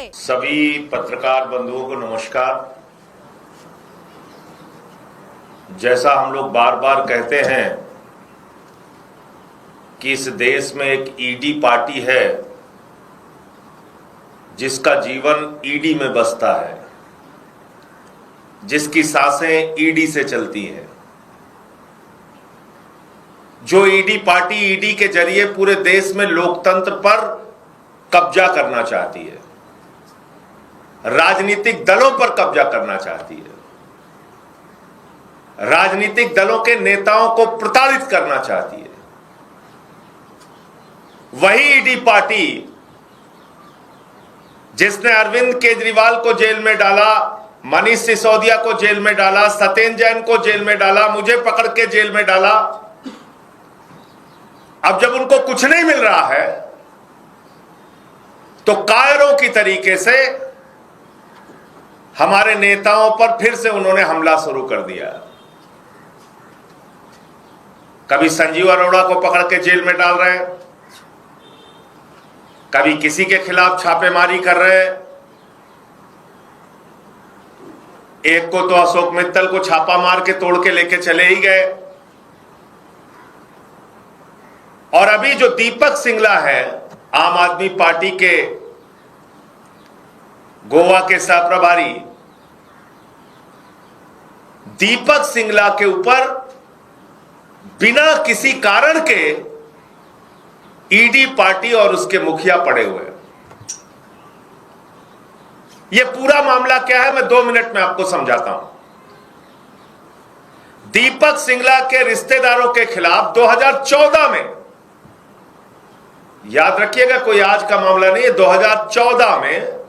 है। सभी पत्रकार बंधुओं को नमस्कार। जैसा हम लोग बार बार कहते हैं कि इस देश में एक ईडी पार्टी है जिसका जीवन ईडी में बसता है, जिसकी सांसें ईडी से चलती हैं, जो ईडी पार्टी ईडी के जरिए पूरे देश में लोकतंत्र पर कब्जा करना चाहती है, राजनीतिक दलों पर कब्जा करना चाहती है, राजनीतिक दलों के नेताओं को प्रताड़ित करना चाहती है। वही ईडी पार्टी जिसने अरविंद केजरीवाल को जेल में डाला, मनीष सिसोदिया को जेल में डाला, सत्येंद्र जैन को जेल में डाला, मुझे पकड़ के जेल में डाला, अब जब उनको कुछ नहीं मिल रहा है तो कायरों की तरीके से हमारे नेताओं पर फिर से उन्होंने हमला शुरू कर दिया। कभी संजीव अरोड़ा को पकड़ के जेल में डाल रहे हैं, कभी किसी के खिलाफ छापेमारी कर रहे हैं। एक को तो अशोक मित्तल को छापा मार के तोड़ के लेके चले ही गए। और अभी जो दीपक सिंगला है, आम आदमी पार्टी के गोवा के सह प्रभारी, दीपक सिंगला के ऊपर बिना किसी कारण के ईडी पार्टी और उसके मुखिया पड़े हुए हैं। यह पूरा मामला क्या है, मैं 2 मिनट में आपको समझाता हूं। दीपक सिंगला के रिश्तेदारों के खिलाफ 2014 में, याद रखिएगा कोई आज का मामला नहीं है, 2014 में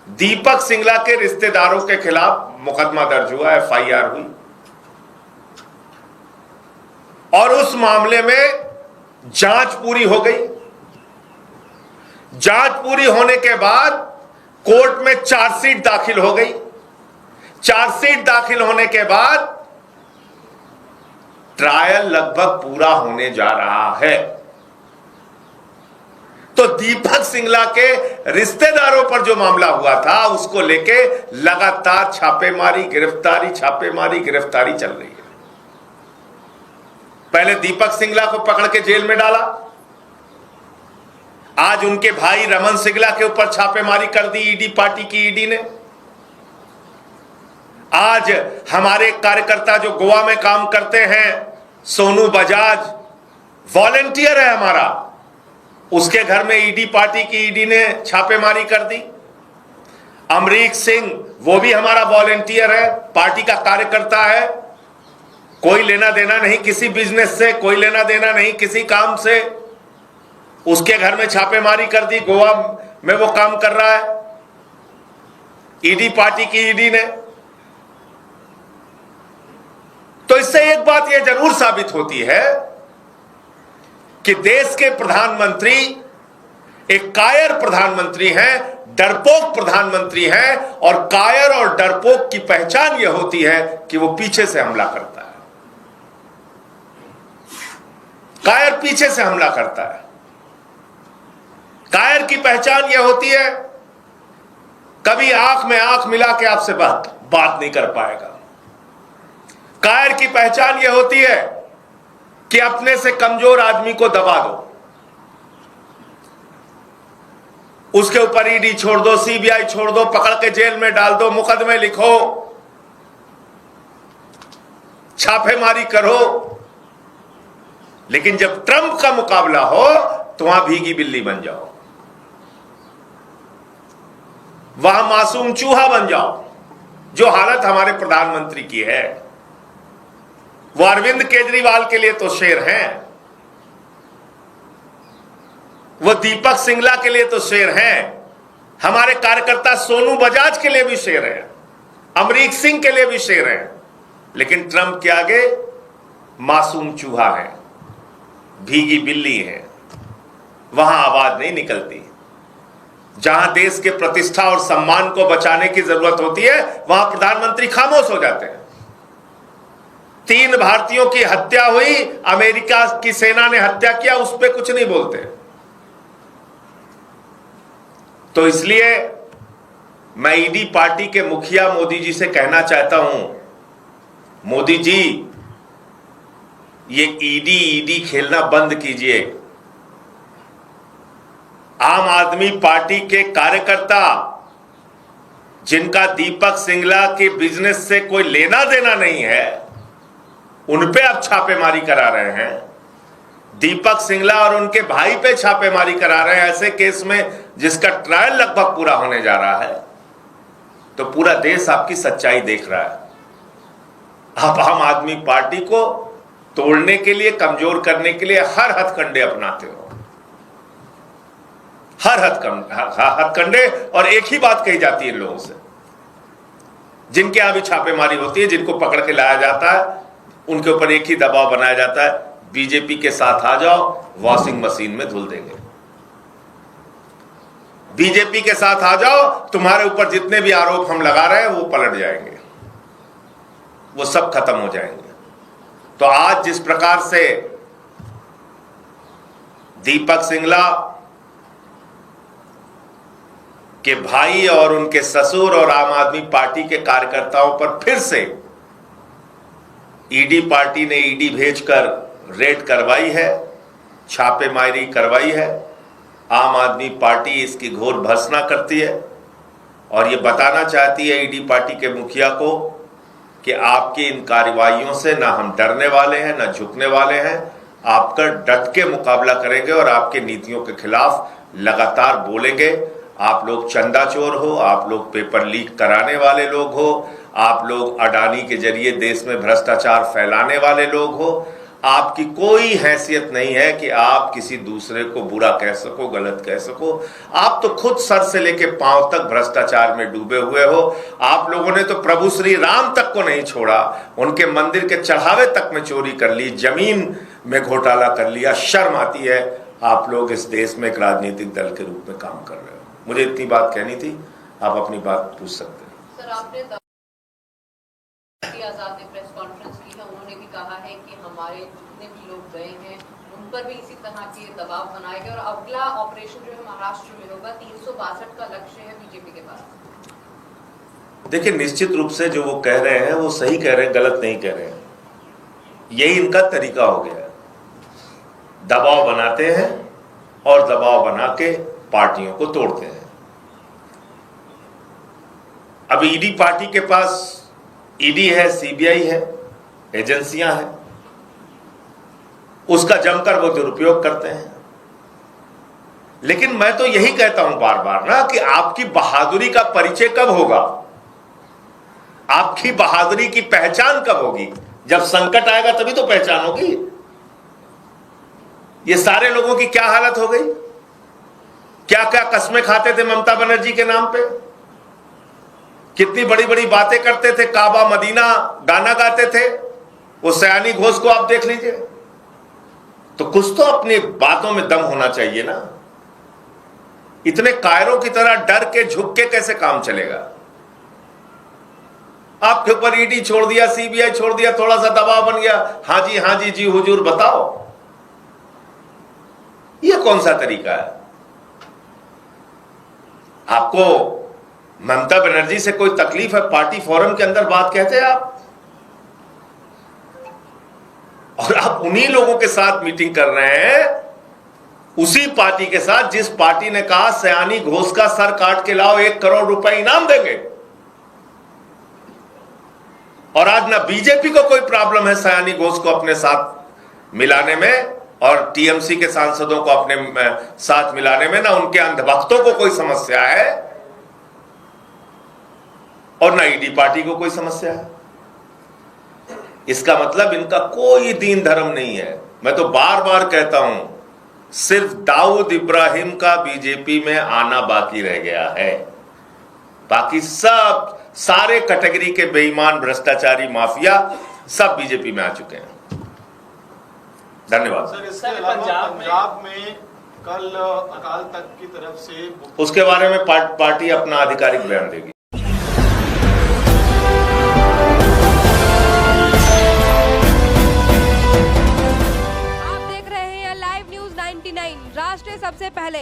दीपक सिंगला के रिश्तेदारों के खिलाफ मुकदमा दर्ज हुआ, एफआईआर हुई। और उस मामले में जांच पूरी हो गई। जांच पूरी होने के बाद कोर्ट में चार्जशीट दाखिल हो गई। चार्जशीट दाखिल होने के बाद ट्रायल लगभग पूरा होने जा रहा है। तो दीपक सिंगला के रिश्तेदारों पर जो मामला हुआ था उसको लेके लगातार छापेमारी, गिरफ्तारी, छापेमारी, गिरफ्तारी चल रही है। पहले दीपक सिंगला को पकड़ के जेल में डाला, आज उनके भाई रमन सिंगला के ऊपर छापेमारी कर दी ईडी पार्टी की ईडी ने। आज हमारे कार्यकर्ता जो गोवा में काम करते हैं, सोनू बजाज वॉलेंटियर है हमारा, उसके घर में ईडी पार्टी की ईडी ने छापेमारी कर दी। अमरीक सिंह, वो भी हमारा वॉलेंटियर है, पार्टी का कार्यकर्ता है, कोई लेना देना नहीं किसी बिजनेस से, कोई लेना देना नहीं किसी काम से, उसके घर में छापेमारी कर दी। गोवा में वो काम कर रहा है ईडी पार्टी की ईडी ने। तो इससे एक बात यह जरूर साबित होती है कि देश के प्रधानमंत्री एक कायर प्रधानमंत्री हैं, डरपोक प्रधानमंत्री हैं। और कायर और डरपोक की पहचान यह होती है कि वो पीछे से हमला करता है। कायर पीछे से हमला करता है। कायर की पहचान यह होती है, कभी आंख में आंख मिला के आपसे बात नहीं कर पाएगा। कायर की पहचान यह होती है कि अपने से कमजोर आदमी को दबा दो, उसके ऊपर ईडी छोड़ दो, सीबीआई छोड़ दो, पकड़ के जेल में डाल दो, मुकदमे लिखो, छापेमारी करो। लेकिन जब ट्रंप का मुकाबला हो तो वहां भीगी बिल्ली बन जाओ, वहां मासूम चूहा बन जाओ, जो हालत हमारे प्रधानमंत्री की है। वो अरविंद केजरीवाल के लिए तो शेर हैं, वो दीपक सिंगला के लिए तो शेर हैं, हमारे कार्यकर्ता सोनू बजाज के लिए भी शेर हैं, अमरीक सिंह के लिए भी शेर हैं। लेकिन ट्रंप के आगे मासूम चूहा है, भीगी बिल्ली है, वहां आवाज नहीं निकलती। जहां देश के प्रतिष्ठा और सम्मान को बचाने की जरूरत होती है वहां प्रधानमंत्री खामोश हो जाते हैं। 3 भारतीयों की हत्या हुई, अमेरिका की सेना ने हत्या किया, उस पर कुछ नहीं बोलते। तो इसलिए मैं ईडी पार्टी के मुखिया मोदी जी से कहना चाहता हूं, मोदी जी ये ईडी खेलना बंद कीजिए। आम आदमी पार्टी के कार्यकर्ता जिनका दीपक सिंगला के बिजनेस से कोई लेना देना नहीं है, उन पे आप छापेमारी करा रहे हैं। दीपक सिंगला और उनके भाई पे छापेमारी करा रहे हैं, ऐसे केस में जिसका ट्रायल लगभग पूरा होने जा रहा है। तो पूरा देश आपकी सच्चाई देख रहा है। आप आम आदमी पार्टी को तोड़ने के लिए, कमजोर करने के लिए हर हथकंडे अपनाते हो, हर हथकंडे। और एक ही बात कही जाती है इन लोगों से, जिनके यहां भी छापेमारी होती है, जिनको पकड़ के लाया जाता है, उनके ऊपर एक ही दबाव बनाया जाता है, बीजेपी के साथ आ जाओ, वॉशिंग मशीन में धुल देंगे। बीजेपी के साथ आ जाओ, तुम्हारे ऊपर जितने भी आरोप हम लगा रहे हैं वो पलट जाएंगे, वो सब खत्म हो जाएंगे। तो आज जिस प्रकार से दीपक सिंगला के भाई और उनके ससुर और आम आदमी पार्टी के कार्यकर्ताओं पर फिर से ईडी पार्टी ने ईडी भेजकर रेड करवाई है, छापेमारी करवाई है, आम आदमी पार्टी इसकी घोर भर्त्सना करती है और ये बताना चाहती है ईडी पार्टी के मुखिया को कि आपकी इन कार्रवाइयों से ना हम डरने वाले हैं, ना झुकने वाले हैं। आपका डट के मुकाबला करेंगे और आपके नीतियों के खिलाफ लगातार बोलेंगे। आप लोग चंदा चोर हो, आप लोग पेपर लीक कराने वाले लोग हो, आप लोग अडानी के जरिए देश में भ्रष्टाचार फैलाने वाले लोग हो। आपकी कोई हैसियत नहीं है कि आप किसी दूसरे को बुरा कह सको, गलत कह सको। आप तो खुद सर से लेके पांव तक भ्रष्टाचार में डूबे हुए हो। आप लोगों ने तो प्रभु श्री राम तक को नहीं छोड़ा, उनके मंदिर के चढ़ावे तक में चोरी कर ली, जमीन में घोटाला कर लिया। शर्म आती है। आप लोग इस देश में एक राजनीतिक दल के रूप में काम कर रहे हो। मुझे इतनी बात कहनी थी, आप अपनी बात पूछ सकते हैं। सर, आपने आजाद ने प्रेस कॉन्फ्रेंस की है, उन्होंने भी कहा है कि हमारे जितने भी लोग गए हैं उन पर भी इसी तरह के दबाव बनाए गए और अगला ऑपरेशन जो है महाराष्ट्र में होगा। 362 का लक्ष्य है बीजेपी के पास। देखिए, निश्चित रूप से जो वो कह रहे हैं वो सही कह रहे हैं, गलत नहीं कह रहे हैं। यही इनका तरीका हो गया है। दबाव बनाते हैं और दबाव बना के पार्टियों को तोड़ते हैं। अब ईडी पार्टी के पास ईडी है, सीबीआई है, एजेंसियां हैं, उसका जमकर वो दुरुपयोग करते हैं। लेकिन मैं तो यही कहता हूं बार बार ना कि आपकी बहादुरी का परिचय कब होगा, आपकी बहादुरी की पहचान कब होगी? जब संकट आएगा तभी तो पहचान होगी। ये सारे लोगों की क्या हालत हो गई, क्या क्या कस्में खाते थे ममता बनर्जी के नाम पे, कितनी बड़ी बड़ी बातें करते थे, काबा मदीना गाना गाते थे। वो सयानी घोष को आप देख लीजिए। तो कुछ तो अपनी बातों में दम होना चाहिए ना। इतने कायरों की तरह डर के झुक के कैसे काम चलेगा? आपके ऊपर ईडी छोड़ दिया, सीबीआई छोड़ दिया, थोड़ा सा दबाव बन गया, हाँ जी जी हुजूर बताओ। ये कौन सा तरीका है? आपको ममता बनर्जी से कोई तकलीफ है? पार्टी फोरम के अंदर बात कहते हैं आप, और आप उन्हीं लोगों के साथ मीटिंग कर रहे हैं, उसी पार्टी के साथ जिस पार्टी ने कहा सयानी घोष का सर काट के लाओ, 1 करोड़ रुपए इनाम देंगे। और आज ना बीजेपी को कोई प्रॉब्लम है सयानी घोष को अपने साथ मिलाने में, और टीएमसी के सांसदों को अपने साथ मिलाने में, ना उनके अंधभक्तों को कोई समस्या है, और ना ईडी पार्टी को कोई समस्या है। इसका मतलब इनका कोई दीन धर्म नहीं है। मैं तो बार बार कहता हूं, सिर्फ दाऊद इब्राहिम का बीजेपी में आना बाकी रह गया है। बाकी सब सारे कैटेगरी के बेईमान भ्रष्टाचारी माफिया सब बीजेपी में आ चुके हैं। धन्यवाद। सर, इसके अलावा पंजाब में कल अकाल तख्त की तरफ से, उसके बारे में पार्टी अपना आधिकारिक बयान देगी। आप देख रहे हैं लाइव न्यूज 99, राष्ट्र सबसे पहले।